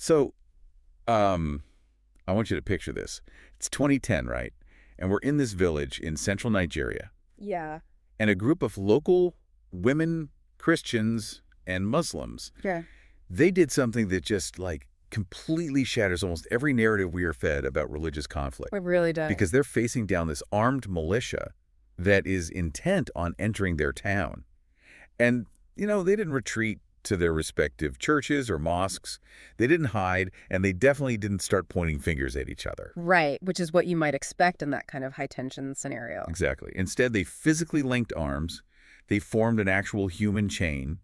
So, I want you to picture this. It's 2010, right? And we're in this village in central Nigeria. Yeah. And a group of local women, Christians, and Muslims, Yeah. they did something that just, like, completely shatters almost every narrative we are fed about religious conflict. It really does. Because they're facing down this armed militia that is intent on entering their town. And, they didn't retreat to their respective churches or mosques. They didn't hide, and they definitely didn't start pointing fingers at each other. Right, which is what you might expect in that kind of high-tension scenario. Exactly. Instead, they physically linked arms. They formed an actual human chain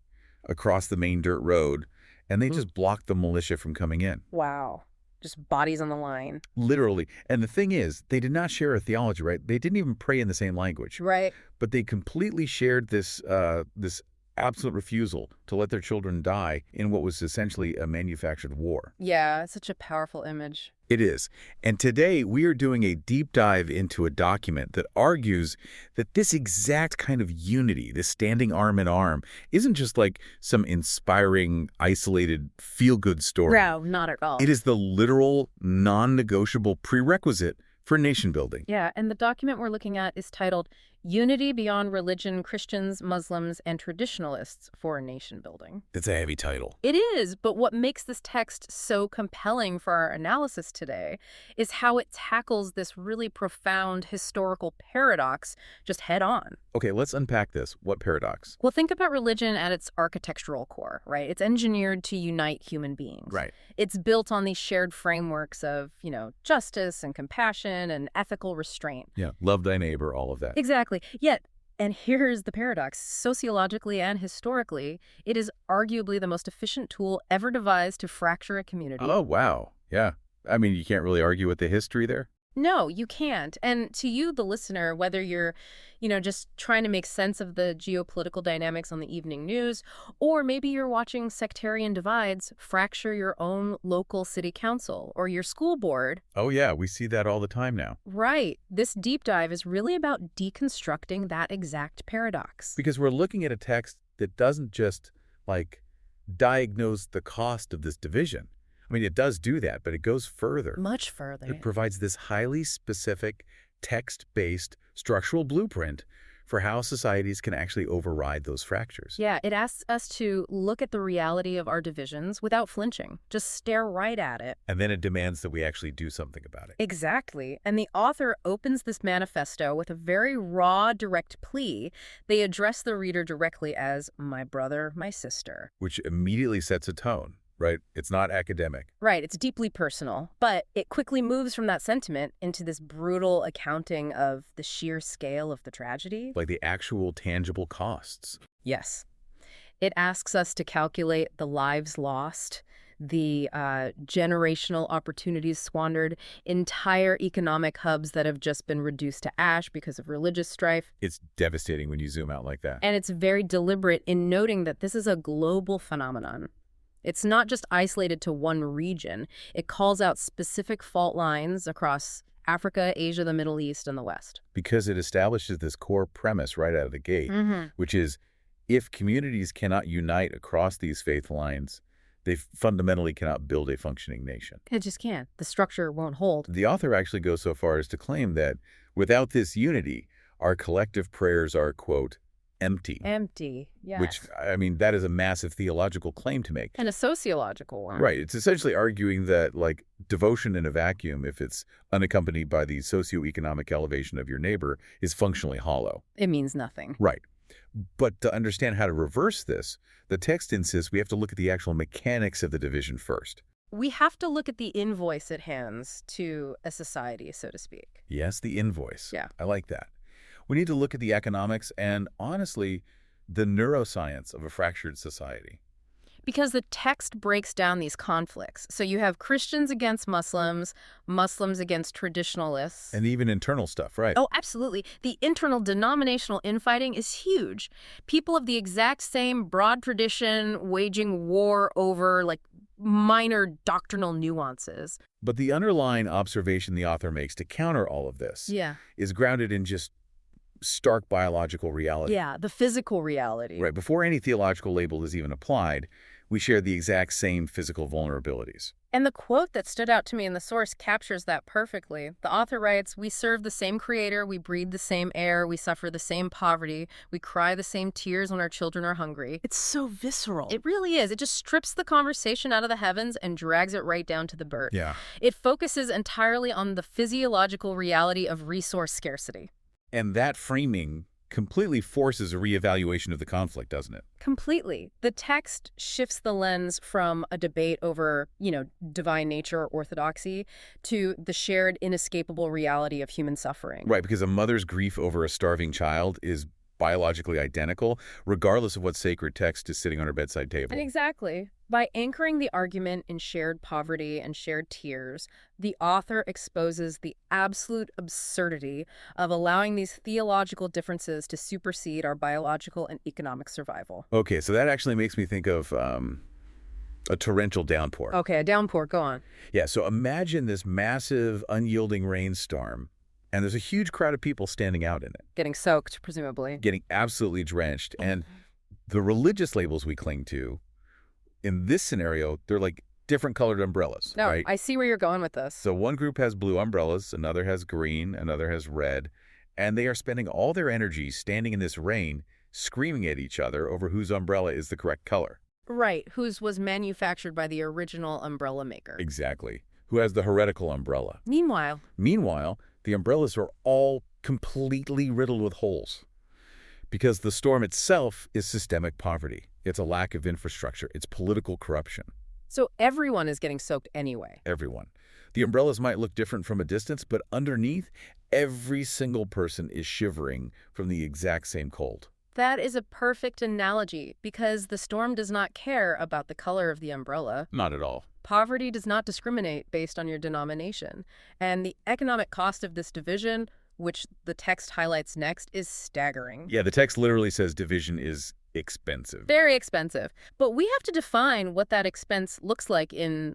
across the main dirt road, and they just blocked the militia from coming in. Wow. Just bodies on the line. Literally. And the thing is, they did not share a theology, right? They didn't even pray in the same language. Right. But they completely shared this absolute refusal to let their children die in what was essentially a manufactured war. Yeah, it's such a powerful image. It is. And today we are doing a deep dive into a document that argues that this exact kind of unity, this standing arm in arm, isn't just like some inspiring, isolated, feel-good story. No, not at all. It is the literal, non-negotiable prerequisite for nation building. Yeah, and the document we're looking at is titled Unity Beyond Religion, Christians, Muslims, and Traditionalists for Nation Building. That's a heavy title. It is, but what makes this text so compelling for our analysis today is how it tackles this really profound historical paradox just head on. Okay, let's unpack this. What paradox? Well, think about religion at its architectural core, right? It's engineered to unite human beings. Right. It's built on these shared frameworks of, justice and compassion and ethical restraint. Yeah, love thy neighbor, all of that. Exactly. Yet, and here's the paradox, sociologically and historically, it is arguably the most efficient tool ever devised to fracture a community. Oh, wow. Yeah. I mean, you can't really argue with the history there. No, you can't. And to you, the listener, whether you're, just trying to make sense of the geopolitical dynamics on the evening news, or maybe you're watching sectarian divides fracture your own local city council or your school board. Oh, yeah. We see that all the time now. Right. This deep dive is really about deconstructing that exact paradox. Because we're looking at a text that doesn't just, diagnose the cost of this division. I mean, it does do that, but it goes further. Much further. It provides this highly specific, text-based structural blueprint for how societies can actually override those fractures. Yeah, it asks us to look at the reality of our divisions without flinching. Just stare right at it. And then it demands that we actually do something about it. Exactly. And the author opens this manifesto with a very raw, direct plea. They address the reader directly as my brother, my sister. Which immediately sets a tone. Right? It's not academic. Right. It's deeply personal. But it quickly moves from that sentiment into this brutal accounting of the sheer scale of the tragedy. Like the actual tangible costs. Yes. It asks us to calculate the lives lost, the generational opportunities squandered, entire economic hubs that have just been reduced to ash because of religious strife. It's devastating when you zoom out like that. And it's very deliberate in noting that this is a global phenomenon. It's not just isolated to one region. It calls out specific fault lines across Africa, Asia, the Middle East, and the West. Because it establishes this core premise right out of the gate, which is if communities cannot unite across these faith lines, they fundamentally cannot build a functioning nation. It just can't. The structure won't hold. The author actually goes so far as to claim that without this unity, our collective prayers are, quote, empty. Empty, yes. Which, I mean, that is a massive theological claim to make. And a sociological one. Right. It's essentially arguing that, devotion in a vacuum, if it's unaccompanied by the socioeconomic elevation of your neighbor, is functionally hollow. It means nothing. Right. But to understand how to reverse this, the text insists we have to look at the actual mechanics of the division first. We have to look at the invoice it hands to a society, so to speak. Yes, the invoice. Yeah. I like that. We need to look at the economics and, honestly, the neuroscience of a fractured society. Because the text breaks down these conflicts. So you have Christians against Muslims, Muslims against traditionalists. And even internal stuff, right? Oh, absolutely. The internal denominational infighting is huge. People of the exact same broad tradition waging war over, minor doctrinal nuances. But the underlying observation the author makes to counter all of this is grounded in just stark biological reality. Yeah, the physical reality. Right. Before any theological label is even applied, We share the exact same physical vulnerabilities. And the quote that stood out to me in the source captures that perfectly. The author writes, "We serve the same creator, we breathe the same air, we suffer the same poverty, we cry the same tears when our children are hungry." It's so visceral. It really is. It just strips the conversation out of the heavens and drags it right down to the dirt. Yeah. It focuses entirely on the physiological reality of resource scarcity. And that framing completely forces a reevaluation of the conflict, doesn't it? Completely. The text shifts the lens from a debate over, divine nature or orthodoxy to the shared inescapable reality of human suffering. Right, because a mother's grief over a starving child is biologically identical, regardless of what sacred text is sitting on her bedside table. And exactly. By anchoring the argument in shared poverty and shared tears, the author exposes the absolute absurdity of allowing these theological differences to supersede our biological and economic survival. Okay, so that actually makes me think of a torrential downpour. Okay, a downpour, go on. Yeah, so imagine this massive, unyielding rainstorm, and there's a huge crowd of people standing out in it. Getting soaked, presumably. Getting absolutely drenched. And the religious labels we cling to, in this scenario, they're like different colored umbrellas, No, right? I see where you're going with this. So one group has blue umbrellas, another has green, another has red, and they are spending all their energy standing in this rain, screaming at each other over whose umbrella is the correct color. Right, whose was manufactured by the original umbrella maker. Exactly. Who has the heretical umbrella. Meanwhile, The umbrellas are all completely riddled with holes because the storm itself is systemic poverty. It's a lack of infrastructure. It's political corruption. so everyone is getting soaked anyway. Everyone. The umbrellas might look different from a distance, but underneath, every single person is shivering from the exact same cold. That is a perfect analogy because the storm does not care about the color of the umbrella. Not at all. Poverty does not discriminate based on your denomination. And the economic cost of this division, which the text highlights next, is staggering. Yeah, the text literally says division is expensive. Very expensive. But we have to define what that expense looks like in,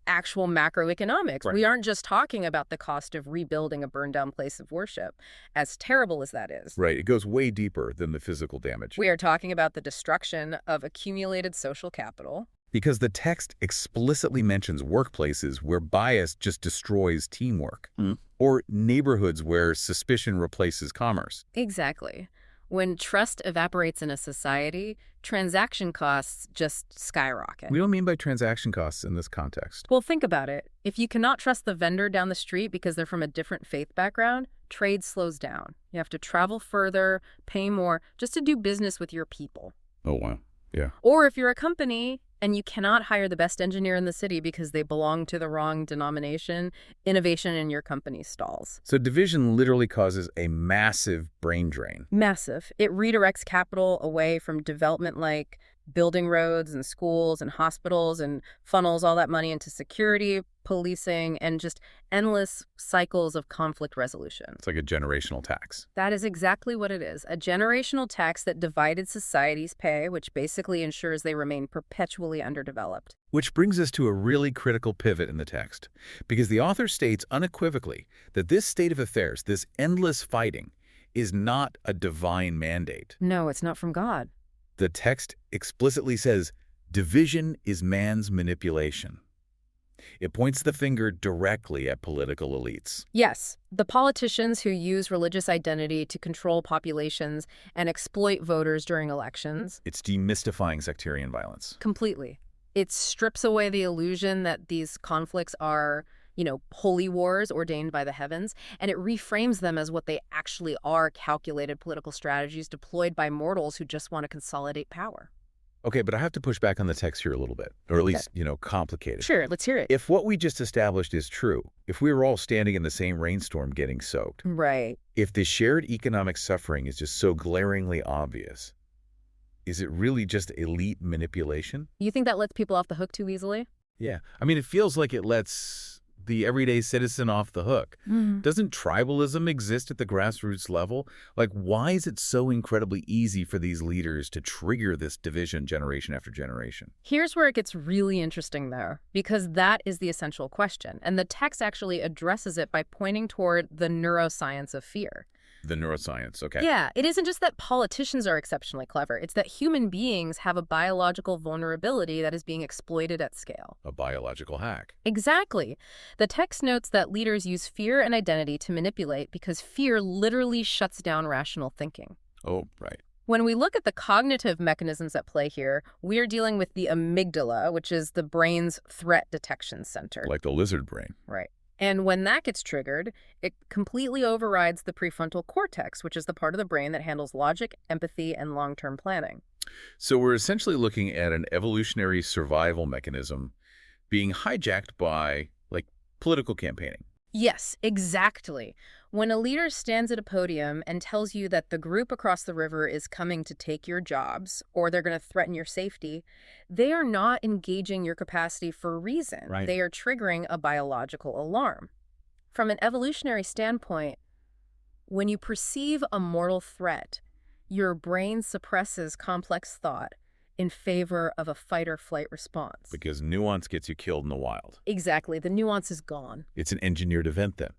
actual macroeconomics. Right. We aren't just talking about the cost of rebuilding a burned down place of worship, as terrible as that is. Right. It goes way deeper than the physical damage. We are talking about the destruction of accumulated social capital. Because the text explicitly mentions workplaces where bias just destroys teamwork, or neighborhoods where suspicion replaces commerce. Exactly. When trust evaporates in a society, transaction costs just skyrocket. We don't mean by transaction costs in this context. Well, think about it. If you cannot trust the vendor down the street because they're from a different faith background, trade slows down. You have to travel further, pay more, just to do business with your people. Oh, wow. Yeah. Or if you're a company and you cannot hire the best engineer in the city because they belong to the wrong denomination, innovation in your company stalls. So division literally causes a massive brain drain. Massive. It redirects capital away from development like building roads and schools and hospitals and funnels all that money into security, policing, and just endless cycles of conflict resolution. It's like a generational tax. That is exactly what it is. A generational tax that divided societies pay, which basically ensures they remain perpetually underdeveloped. Which brings us to a really critical pivot in the text, because the author states unequivocally that this state of affairs, this endless fighting, is not a divine mandate. No, it's not from God. The text explicitly says division is man's manipulation. It points the finger directly at political elites. Yes, the politicians who use religious identity to control populations and exploit voters during elections. It's demystifying sectarian violence. Completely. It strips away the illusion that these conflicts are, holy wars ordained by the heavens, and it reframes them as what they actually are: calculated political strategies deployed by mortals who just want to consolidate power. Okay, but I have to push back on the text here a little bit, or at least, complicate it. Sure, let's hear it. If what we just established is true, if we were all standing in the same rainstorm getting soaked, Right. if the shared economic suffering is just so glaringly obvious, is it really just elite manipulation? You think that lets people off the hook too easily? Yeah. I mean, it feels like it lets the everyday citizen off the hook. Doesn't tribalism exist at the grassroots level? Like, why is it so incredibly easy for these leaders to trigger this division generation after generation? Here's where it gets really interesting, though, because that is the essential question. And the text actually addresses it by pointing toward the neuroscience of fear. The neuroscience, okay. Yeah, it isn't just that politicians are exceptionally clever. It's that human beings have a biological vulnerability that is being exploited at scale. A biological hack. Exactly. The text notes that leaders use fear and identity to manipulate because fear literally shuts down rational thinking. Oh, right. When we look at the cognitive mechanisms at play here, we're dealing with the amygdala, which is the brain's threat detection center. Like the lizard brain. Right. And when that gets triggered, it completely overrides the prefrontal cortex, which is the part of the brain that handles logic, empathy, and long-term planning. So we're essentially looking at an evolutionary survival mechanism being hijacked by, like, political campaigning. Yes, exactly. When a leader stands at a podium and tells you that the group across the river is coming to take your jobs or they're going to threaten your safety, they are not engaging your capacity for a reason. Right. They are triggering a biological alarm. From an evolutionary standpoint, when you perceive a mortal threat, your brain suppresses complex thought in favor of a fight-or-flight response. Because nuance gets you killed in the wild. Exactly. The nuance is gone. It's an engineered event then.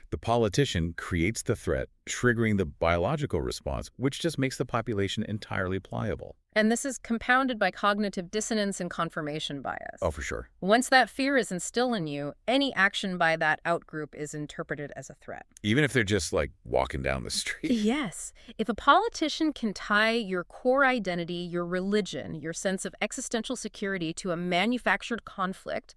The politician creates the threat, triggering the biological response, which just makes the population entirely pliable. And this is compounded by cognitive dissonance and confirmation bias. Oh, for sure. Once that fear is instilled in you, any action by that outgroup is interpreted as a threat. Even if they're just, like, walking down the street. Yes. If a politician can tie your core identity, your religion, your sense of existential security to a manufactured conflict,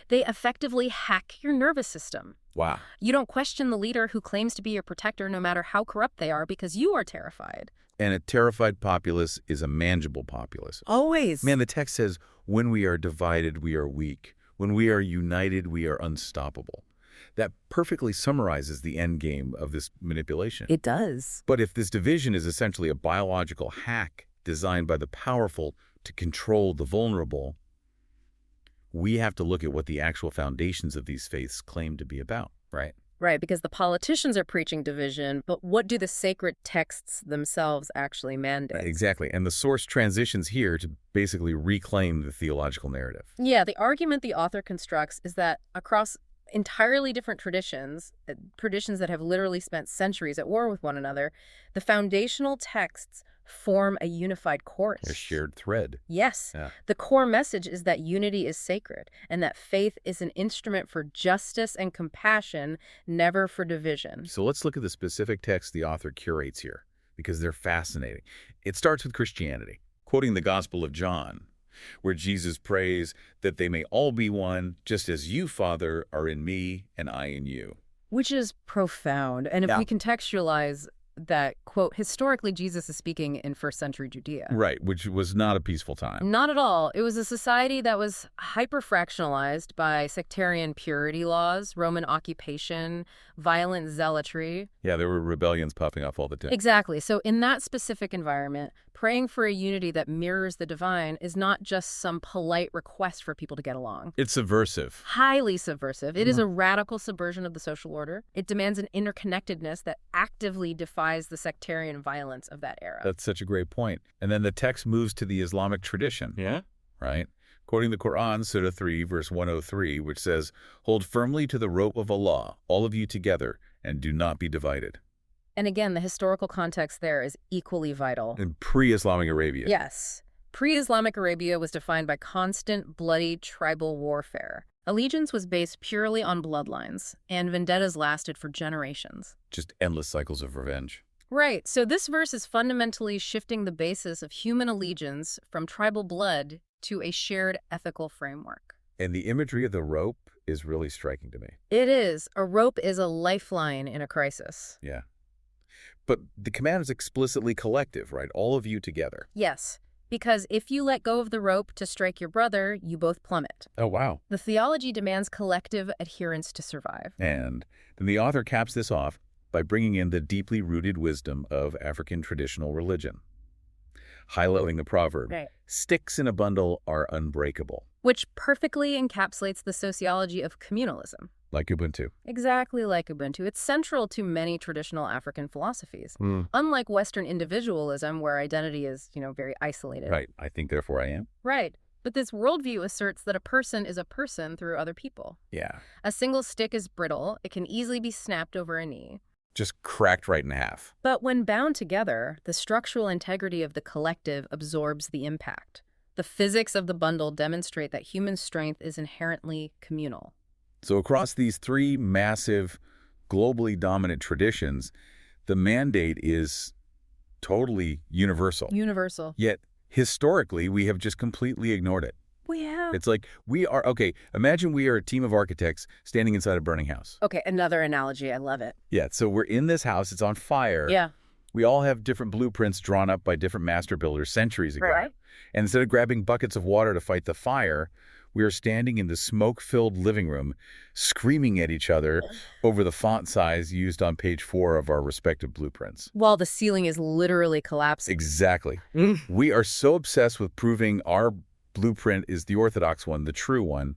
they effectively hack your nervous system. Wow. You don't question the leader who claims to be your protector no matter how corrupt they are because you are terrified. And a terrified populace is a manageable populace. Always. Man, the text says, when we are divided, we are weak. When we are united, we are unstoppable. That perfectly summarizes the end game of this manipulation. It does. But if this division is essentially a biological hack designed by the powerful to control the vulnerable, we have to look at what the actual foundations of these faiths claim to be about, right? Right, because the politicians are preaching division, but what do the sacred texts themselves actually mandate? Exactly. And the source transitions here to basically reclaim the theological narrative. Yeah, the argument the author constructs is that across entirely different traditions, traditions that have literally spent centuries at war with one another, the foundational texts form a unified chorus. A shared thread. Yes. Yeah. The core message is that unity is sacred and that faith is an instrument for justice and compassion, never for division. So let's look at the specific texts the author curates here, because they're fascinating. It starts with Christianity, quoting the Gospel of John, where Jesus prays that they may all be one, just as you, Father, are in me and I in you. Which is profound. And if we contextualize that, quote, historically Jesus is speaking in first century Judea. Right, which was not a peaceful time. Not at all. It was a society that was hyper-fractionalized by sectarian purity laws, Roman occupation, violent zealotry. Yeah, there were rebellions popping up all the time. Exactly. So in that specific environment, praying for a unity that mirrors the divine is not just some polite request for people to get along. It's subversive. Highly subversive. It is a radical subversion of the social order. It demands an interconnectedness that actively defies the sectarian violence of that era. That's such a great point. And then the text moves to the Islamic tradition. Yeah? Right? Quoting the Quran, Surah 3, verse 103, which says, "Hold firmly to the rope of Allah, all of you together, and do not be divided." And again, the historical context there is equally vital. In pre-Islamic Arabia. Yes. Pre-Islamic Arabia was defined by constant, bloody tribal warfare. Allegiance was based purely on bloodlines, and vendettas lasted for generations. Just endless cycles of revenge. Right. So this verse is fundamentally shifting the basis of human allegiance from tribal blood to a shared ethical framework. And the imagery of the rope is really striking to me. It is. A rope is a lifeline in a crisis. Yeah. But the command is explicitly collective, right? All of you together. Yes, because if you let go of the rope to strike your brother, you both plummet. Oh, wow. The theology demands collective adherence to survive. And then the author caps this off by bringing in the deeply rooted wisdom of African traditional religion, highlighting the proverb, Right. "Sticks in a bundle are unbreakable," Which perfectly encapsulates the sociology of communalism. like Ubuntu. Exactly like Ubuntu. It's central to many traditional African philosophies. Unlike Western individualism, where identity is, very isolated. Right. I think, therefore I am. Right. But this worldview asserts that a person is a person through other people. Yeah. A single stick is brittle. It can easily be snapped over a knee. just cracked right in half. But when bound together, the structural integrity of the collective absorbs the impact. The physics of the bundle demonstrate that human strength is inherently communal. So across these three massive, globally dominant traditions, the mandate is totally universal. Universal. Yet, historically, we have just completely ignored it. We have. It's like okay, imagine we are a team of architects standing inside a burning house. Okay, another analogy. I love it. Yeah, so we're in this house. It's on fire. Yeah. We all have different blueprints drawn up by different master builders centuries ago. Right. And instead of grabbing buckets of water to fight the fire, we are standing in the smoke-filled living room, screaming at each other over the font size used on page 4 of our respective blueprints. While the ceiling is literally collapsing. Exactly. We are so obsessed with proving our blueprint is the orthodox one, the true one,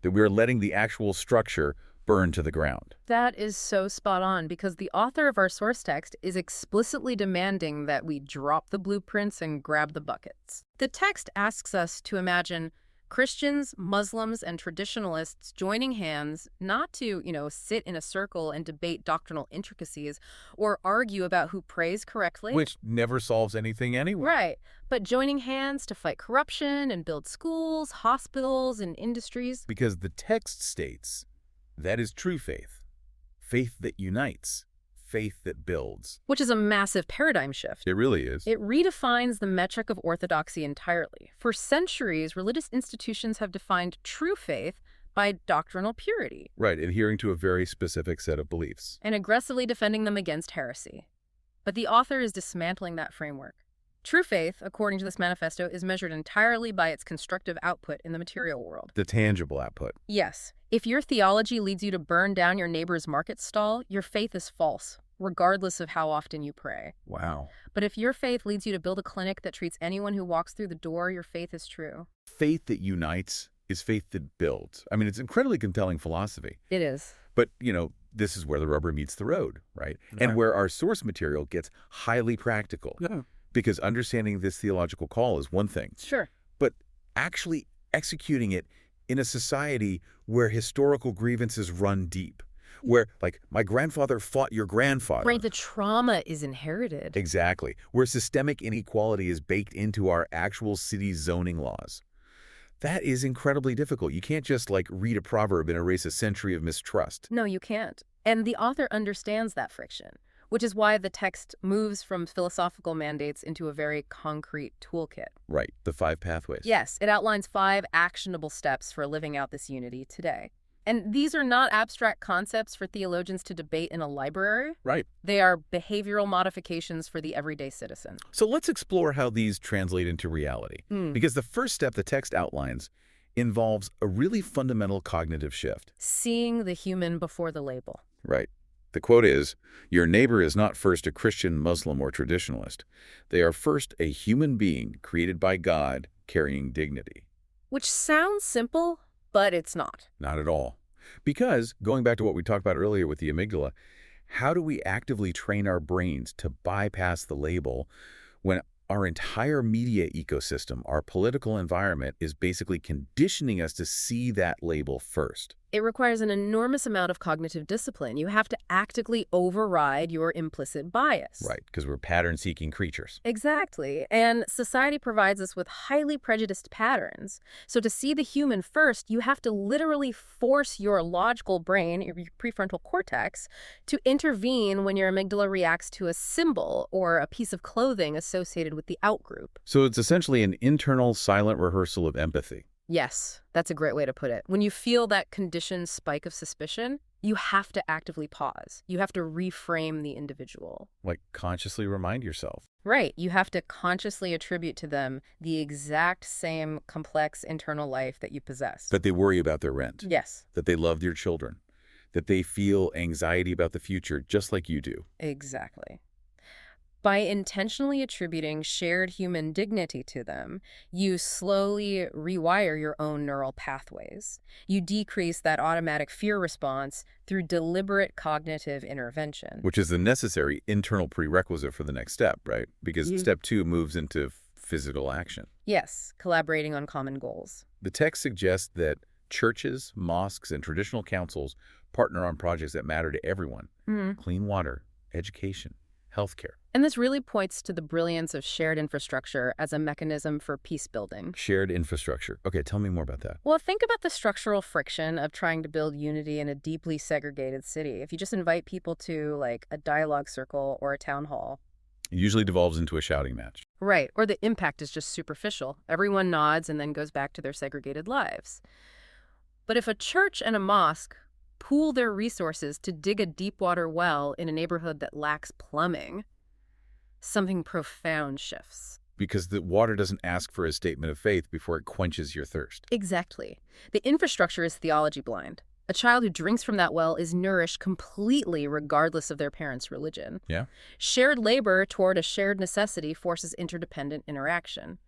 that we are letting the actual structure burn to the ground. That is so spot on, because the author of our source text is explicitly demanding that we drop the blueprints and grab the buckets. The text asks us to imagine Christians, Muslims, and traditionalists joining hands, not to, sit in a circle and debate doctrinal intricacies or argue about who prays correctly. Which never solves anything anyway. Right. But joining hands to fight corruption and build schools, hospitals, and industries. Because the text states that is true faith. Faith that unites. Faith that builds. Which is a massive paradigm shift. It really is. It redefines the metric of orthodoxy entirely. For centuries, religious institutions have defined true faith by doctrinal purity. Right, adhering to a very specific set of beliefs. And aggressively defending them against heresy. But the author is dismantling that framework. True faith, according to this manifesto, is measured entirely by its constructive output in the material world. The tangible output. Yes. If your theology leads you to burn down your neighbor's market stall, your faith is false, regardless of how often you pray. Wow. But if your faith leads you to build a clinic that treats anyone who walks through the door, your faith is true. Faith that unites is faith that builds. I mean, it's incredibly compelling philosophy. It is. But, this is where the rubber meets the road, right? And where our source material gets highly practical. Yeah. Because understanding this theological call is one thing. Sure. But actually executing it in a society where historical grievances run deep, where, like, my grandfather fought your grandfather. Right, the trauma is inherited. Exactly. Where systemic inequality is baked into our actual city's zoning laws. That is incredibly difficult. You can't just, read a proverb and erase a century of mistrust. No, you can't. And the author understands that friction, which is why the text moves from philosophical mandates into a very concrete toolkit. Right, the 5 pathways. Yes, it outlines 5 actionable steps for living out this unity today. And these are not abstract concepts for theologians to debate in a library. Right. They are behavioral modifications for the everyday citizen. So let's explore how these translate into reality. Because the first step the text outlines involves a really fundamental cognitive shift. Seeing the human before the label. Right. The quote is, "Your neighbor is not first a Christian, Muslim, or traditionalist. They are first a human being created by God, carrying dignity." Which sounds simple, but it's not. Not at all. Because, going back to what we talked about earlier with the amygdala, how do we actively train our brains to bypass the label when our entire media ecosystem, our political environment, is basically conditioning us to see that label first? It requires an enormous amount of cognitive discipline. You have to actively override your implicit bias. Right, because we're pattern-seeking creatures. Exactly. And society provides us with highly prejudiced patterns. So to see the human first, you have to literally force your logical brain, your prefrontal cortex, to intervene when your amygdala reacts to a symbol or a piece of clothing associated with the outgroup. So it's essentially an internal silent rehearsal of empathy. Yes, that's a great way to put it. When you feel that conditioned spike of suspicion, you have to actively pause. You have to reframe the individual. Like, consciously remind yourself. Right. You have to consciously attribute to them the exact same complex internal life that you possess. That they worry about their rent. Yes. That they love their children. That they feel anxiety about the future just like you do. Exactly. By intentionally attributing shared human dignity to them, you slowly rewire your own neural pathways. You decrease that automatic fear response through deliberate cognitive intervention. Which is the necessary internal prerequisite for the next step, right? Because step 2 moves into physical action. Yes, collaborating on common goals. The text suggests that churches, mosques, and traditional councils partner on projects that matter to everyone. Clean water, education, healthcare. And this really points to the brilliance of shared infrastructure as a mechanism for peace building. Shared infrastructure. Okay, tell me more about that. Well, think about the structural friction of trying to build unity in a deeply segregated city. If you just invite people to, like, a dialogue circle or a town hall. It usually devolves into a shouting match. Right, or the impact is just superficial. Everyone nods and then goes back to their segregated lives. But if a church and a mosque pool their resources to dig a deep water well in a neighborhood that lacks plumbing, something profound shifts. Because the water doesn't ask for a statement of faith before it quenches your thirst. Exactly. The infrastructure is theology blind. A child who drinks from that well is nourished completely regardless of their parents' religion. Yeah? Shared labor toward a shared necessity forces interdependent interaction.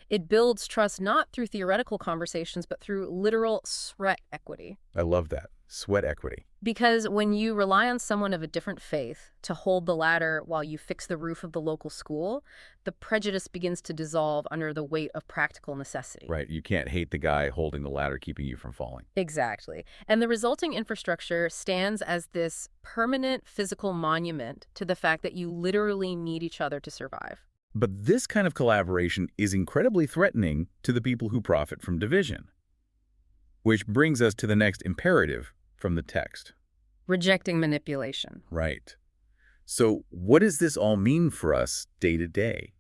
It builds trust not through theoretical conversations, but through literal sweat equity. I love that. Sweat equity. Because when you rely on someone of a different faith to hold the ladder while you fix the roof of the local school, the prejudice begins to dissolve under the weight of practical necessity. Right. You can't hate the guy holding the ladder keeping you from falling. Exactly. And the resulting infrastructure stands as this permanent physical monument to the fact that you literally need each other to survive. But this kind of collaboration is incredibly threatening to the people who profit from division. Which brings us to the next imperative from the text. Rejecting manipulation. Right. So what does this all mean for us day to day?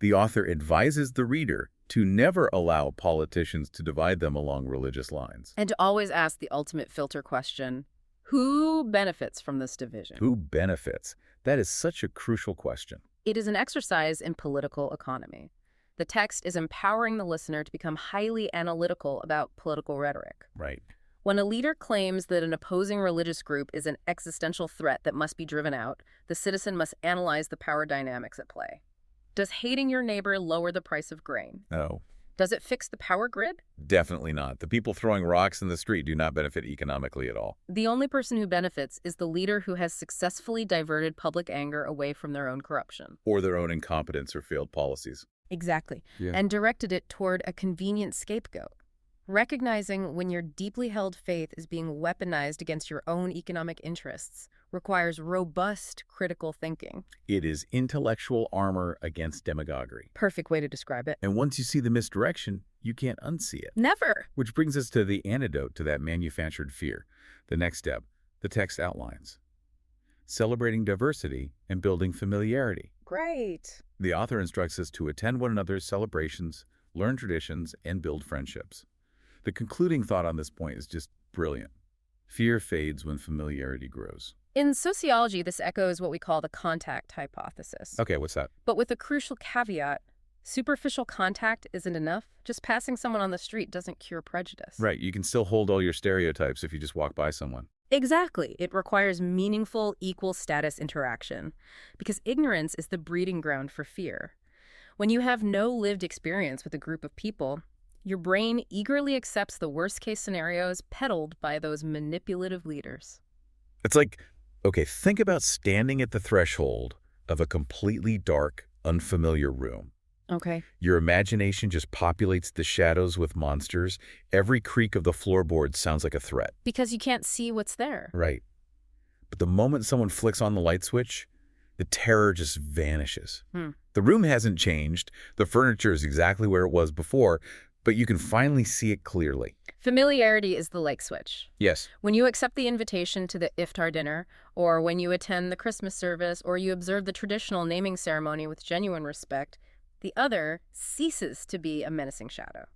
The author advises the reader to never allow politicians to divide them along religious lines. And to always ask the ultimate filter question, who benefits from this division? Who benefits? That is such a crucial question. It is an exercise in political economy. The text is empowering the listener to become highly analytical about political rhetoric. Right. When a leader claims that an opposing religious group is an existential threat that must be driven out, the citizen must analyze the power dynamics at play. Does hating your neighbor lower the price of grain? No. Does it fix the power grid? Definitely not. The people throwing rocks in the street do not benefit economically at all. The only person who benefits is the leader who has successfully diverted public anger away from their own corruption. Or their own incompetence or failed policies. Exactly. Yeah. And directed it toward a convenient scapegoat. Recognizing when your deeply held faith is being weaponized against your own economic interests requires robust critical thinking. It is intellectual armor against demagoguery. Perfect way to describe it. And once you see the misdirection, you can't unsee it. Never. Which brings us to the antidote to that manufactured fear. The next step, the text outlines. Celebrating diversity and building familiarity. Great. The author instructs us to attend one another's celebrations, learn traditions, and build friendships. The concluding thought on this point is just brilliant. Fear fades when familiarity grows. In sociology, this echoes what we call the contact hypothesis. Okay, what's that? But with a crucial caveat, superficial contact isn't enough. Just passing someone on the street doesn't cure prejudice. Right, you can still hold all your stereotypes if you just walk by someone. Exactly. It requires meaningful, equal status interaction, because ignorance is the breeding ground for fear. When you have no lived experience with a group of people, your brain eagerly accepts the worst-case scenarios peddled by those manipulative leaders. It's like, okay, think about standing at the threshold of a completely dark, unfamiliar room. Okay. Your imagination just populates the shadows with monsters. Every creak of the floorboard sounds like a threat. Because you can't see what's there. Right. But the moment someone flicks on the light switch, the terror just vanishes. The room hasn't changed. The furniture is exactly where it was before, but you can finally see it clearly. Familiarity is the light switch. Yes. When you accept the invitation to the iftar dinner, or when you attend the Christmas service, or you observe the traditional naming ceremony with genuine respect, the other ceases to be a menacing shadow.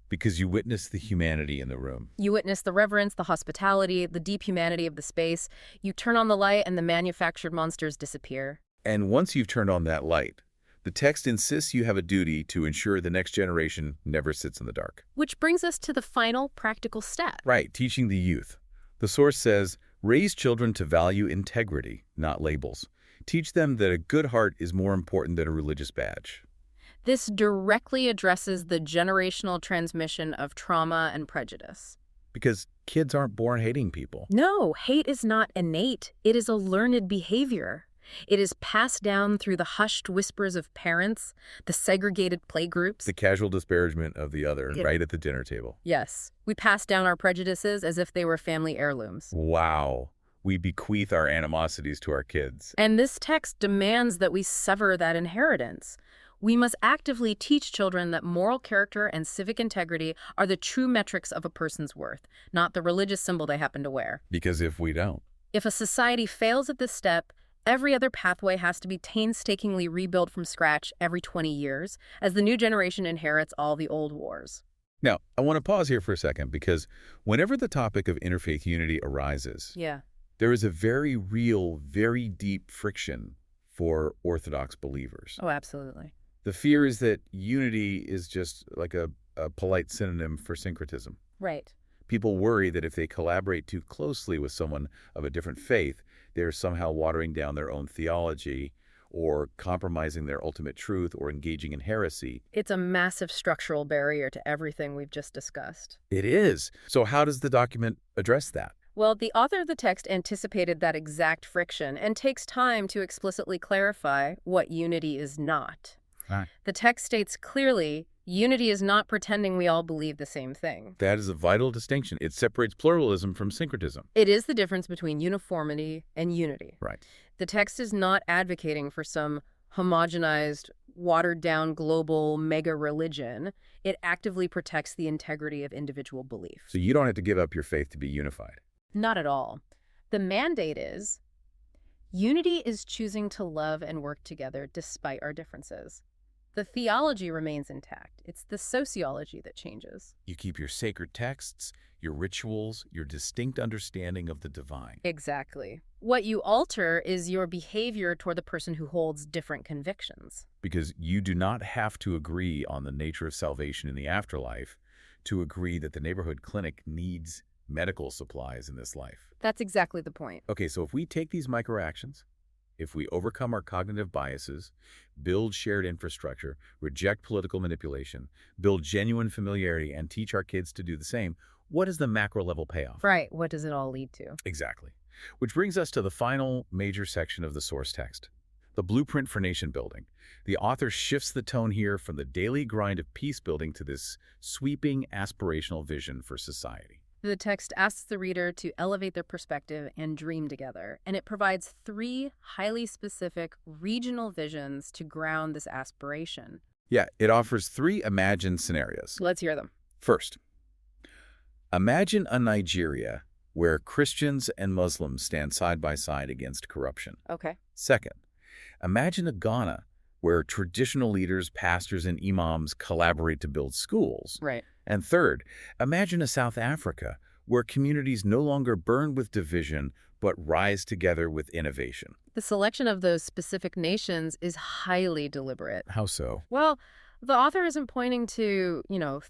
Because you witness the humanity in the room. You witness the reverence, the hospitality, the deep humanity of the space. You turn on the light and the manufactured monsters disappear. And once you've turned on that light, the text insists you have a duty to ensure the next generation never sits in the dark. Which brings us to the final practical step. Right, teaching the youth. The source says, raise children to value integrity, not labels. Teach them that a good heart is more important than a religious badge. This directly addresses the generational transmission of trauma and prejudice. Because kids aren't born hating people. No, hate is not innate. It is a learned behavior. It is passed down through the hushed whispers of parents, the segregated playgroups. The casual disparagement of the other right at the dinner table. Yes. We pass down our prejudices as if they were family heirlooms. Wow. We bequeath our animosities to our kids. And this text demands that we sever that inheritance. We must actively teach children that moral character and civic integrity are the true metrics of a person's worth, not the religious symbol they happen to wear. Because if we don't, If a society fails at this step, every other pathway has to be painstakingly rebuilt from scratch every 20 years, as the new generation inherits all the old wars. Now, I want to pause here for a second because whenever the topic of interfaith unity arises, Yeah. there is a very real, very deep friction for Orthodox believers. Oh, absolutely. The fear is that unity is just like a polite synonym for syncretism. Right. People worry that if they collaborate too closely with someone of a different faith, they're somehow watering down their own theology or compromising their ultimate truth or engaging in heresy. It's a massive structural barrier to everything we've just discussed. It is. So how does the document address that? Well, the author of the text anticipated that exact friction and takes time to explicitly clarify what unity is not. Right. The text states clearly, unity is not pretending we all believe the same thing. That is a vital distinction. It separates pluralism from syncretism. It is the difference between uniformity and unity. Right. The text is not advocating for some homogenized, watered-down global mega-religion. It actively protects the integrity of individual belief. So you don't have to give up your faith to be unified. Not at all. The mandate is, unity is choosing to love and work together despite our differences. The theology remains intact. It's the sociology that changes. You keep your sacred texts, your rituals, your distinct understanding of the divine. Exactly. What you alter is your behavior toward the person who holds different convictions. Because you do not have to agree on the nature of salvation in the afterlife to agree that the neighborhood clinic needs medical supplies in this life. That's exactly the point. Okay, so if we take these microactions, if we overcome our cognitive biases, build shared infrastructure, reject political manipulation, build genuine familiarity, and teach our kids to do the same, what is the macro-level payoff? Right. What does it all lead to? Exactly. Which brings us to the final major section of the source text, the blueprint for nation building. The author shifts the tone here from the daily grind of peace building to this sweeping aspirational vision for society. The text asks the reader to elevate their perspective and dream together, and it provides 3 highly specific regional visions to ground this aspiration. Yeah, it offers 3 imagined scenarios. Let's hear them. First, imagine a Nigeria where Christians and Muslims stand side by side against corruption. Okay. Second, imagine a Ghana where traditional leaders, pastors, and imams collaborate to build schools. Right. And third, imagine a South Africa where communities no longer burn with division but rise together with innovation. The selection of those specific nations is highly deliberate. How so? Well, the author isn't pointing to,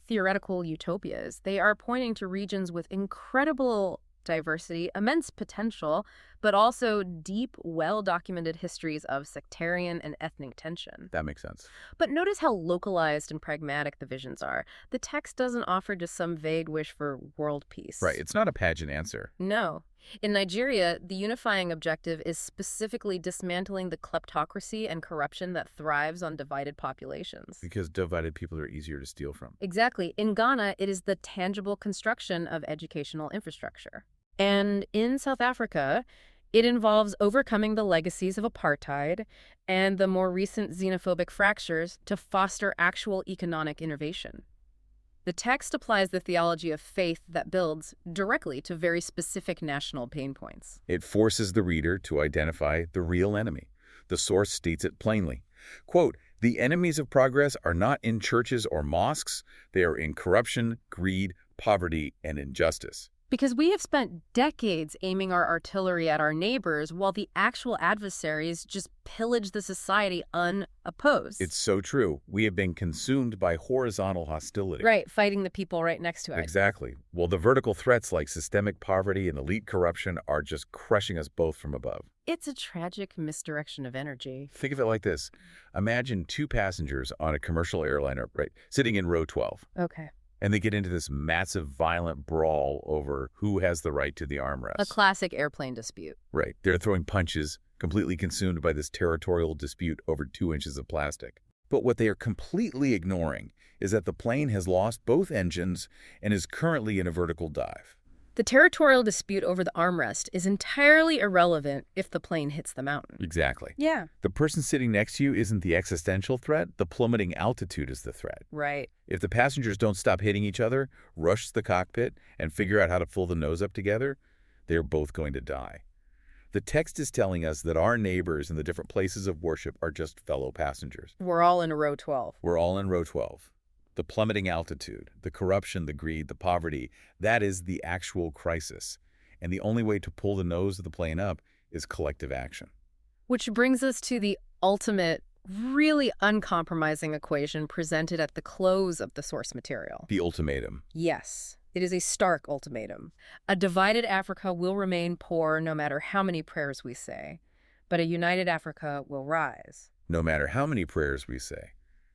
theoretical utopias. They are pointing to regions with incredible diversity, immense potential, but also deep, well-documented histories of sectarian and ethnic tension. That makes sense. But notice how localized and pragmatic the visions are. The text doesn't offer just some vague wish for world peace. Right, it's not a pageant answer. No. In Nigeria, the unifying objective is specifically dismantling the kleptocracy and corruption that thrives on divided populations. Because divided people are easier to steal from. Exactly. In Ghana, it is the tangible construction of educational infrastructure. And in South Africa, it involves overcoming the legacies of apartheid and the more recent xenophobic fractures to foster actual economic innovation. The text applies the theology of faith that builds directly to very specific national pain points. It forces the reader to identify the real enemy. The source states it plainly. Quote, "The enemies of progress are not in churches or mosques. They are in corruption, greed, poverty, and injustice." Because we have spent decades aiming our artillery at our neighbors while the actual adversaries just pillage the society unopposed. It's so true. We have been consumed by horizontal hostility. Right, fighting the people right next to us. Exactly. Well, the vertical threats like systemic poverty and elite corruption are just crushing us both from above. It's a tragic misdirection of energy. Think of it like this. Imagine 2 passengers on a commercial airliner, right, sitting in row 12. Okay. And they get into this massive violent brawl over who has the right to the armrest. A classic airplane dispute. Right. They're throwing punches, completely consumed by this territorial dispute over 2 inches of plastic. But what they are completely ignoring is that the plane has lost both engines and is currently in a vertical dive. The territorial dispute over the armrest is entirely irrelevant if the plane hits the mountain. Exactly. Yeah. The person sitting next to you isn't the existential threat. The plummeting altitude is the threat. Right. If the passengers don't stop hitting each other, rush to the cockpit, and figure out how to pull the nose up together, they're both going to die. The text is telling us that our neighbors in the different places of worship are just fellow passengers. We're all in row 12. We're all in row 12. The plummeting altitude, the corruption, the greed, the poverty, that is the actual crisis. And the only way to pull the nose of the plane up is collective action. Which brings us to the ultimate, really uncompromising equation presented at the close of the source material. The ultimatum. Yes. It is a stark ultimatum. A divided Africa will remain poor no matter how many prayers we say, but a united Africa will rise. No matter how many prayers we say.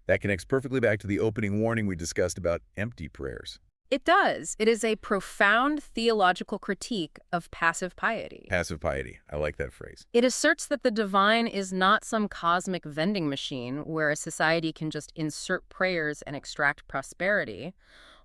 That connects perfectly back to the opening warning we discussed about empty prayers. It does. It is a profound theological critique of passive piety. Passive piety. I like that phrase. It asserts that the divine is not some cosmic vending machine where a society can just insert prayers and extract prosperity,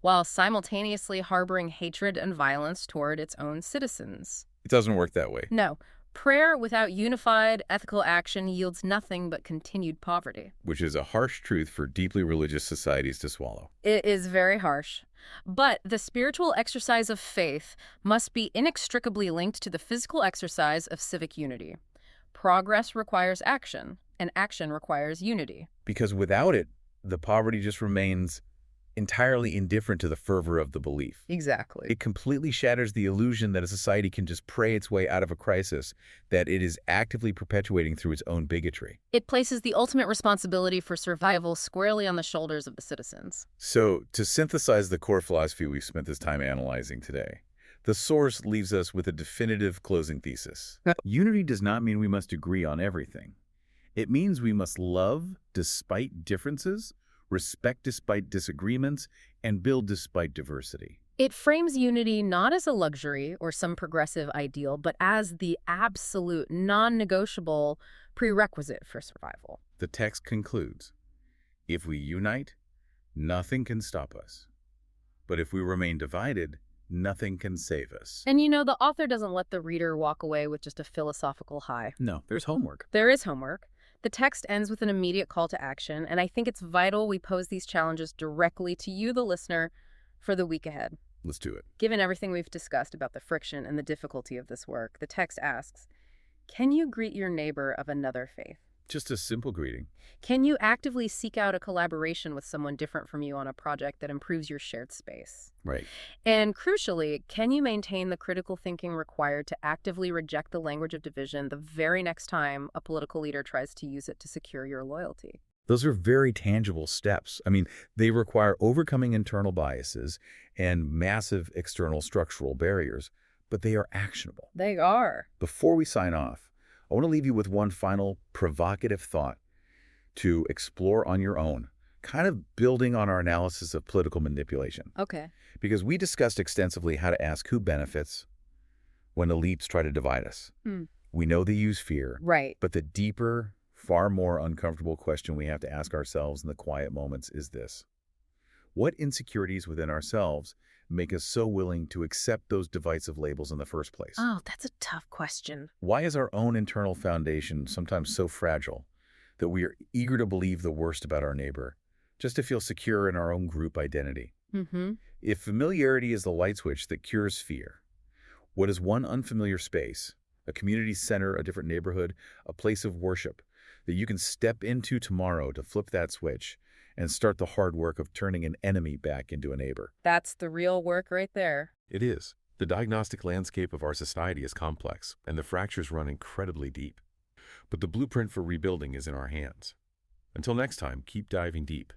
while simultaneously harboring hatred and violence toward its own citizens. It doesn't work that way. No. Prayer without unified ethical action yields nothing but continued poverty. Which is a harsh truth for deeply religious societies to swallow. It is very harsh. But the spiritual exercise of faith must be inextricably linked to the physical exercise of civic unity. Progress requires action, and action requires unity. Because without it, the poverty just remains entirely indifferent to the fervor of the belief. Exactly. It completely shatters the illusion that a society can just pray its way out of a crisis that it is actively perpetuating through its own bigotry. It places the ultimate responsibility for survival squarely on the shoulders of the citizens. So, to synthesize the core philosophy we've spent this time analyzing today, the source leaves us with a definitive closing thesis. Unity does not mean we must agree on everything. It means we must love despite differences, respect despite disagreements, and build despite diversity. It frames unity not as a luxury or some progressive ideal, but as the absolute, non-negotiable prerequisite for survival. The text concludes, if we unite, nothing can stop us. But if we remain divided, nothing can save us. And you know, the author doesn't let the reader walk away with just a philosophical high. No, there's homework. There is homework. The text ends with an immediate call to action, and I think it's vital we pose these challenges directly to you, the listener, for the week ahead. Let's do it. Given everything we've discussed about the friction and the difficulty of this work, the text asks, can you greet your neighbor of another faith? Just a simple greeting. Can you actively seek out a collaboration with someone different from you on a project that improves your shared space? Right. And crucially, can you maintain the critical thinking required to actively reject the language of division the very next time a political leader tries to use it to secure your loyalty? Those are very tangible steps. I mean, they require overcoming internal biases and massive external structural barriers, but they are actionable. They are. Before we sign off, I want to leave you with one final provocative thought to explore on your own, kind of building on our analysis of political manipulation. Okay. Because we discussed extensively how to ask who benefits when elites try to divide us. We know they use fear. Right. But the deeper, far more uncomfortable question we have to ask ourselves in the quiet moments is this. What insecurities within ourselves make us so willing to accept those divisive labels in the first place? Oh, that's a tough question. Why is our own internal foundation sometimes so fragile that we are eager to believe the worst about our neighbor, just to feel secure in our own group identity? If familiarity is the light switch that cures fear, what is one unfamiliar space, a community center, a different neighborhood, a place of worship that you can step into tomorrow to flip that switch and start the hard work of turning an enemy back into a neighbor? That's the real work right there. It is. The diagnostic landscape of our society is complex, and the fractures run incredibly deep. But the blueprint for rebuilding is in our hands. Until next time, keep diving deep.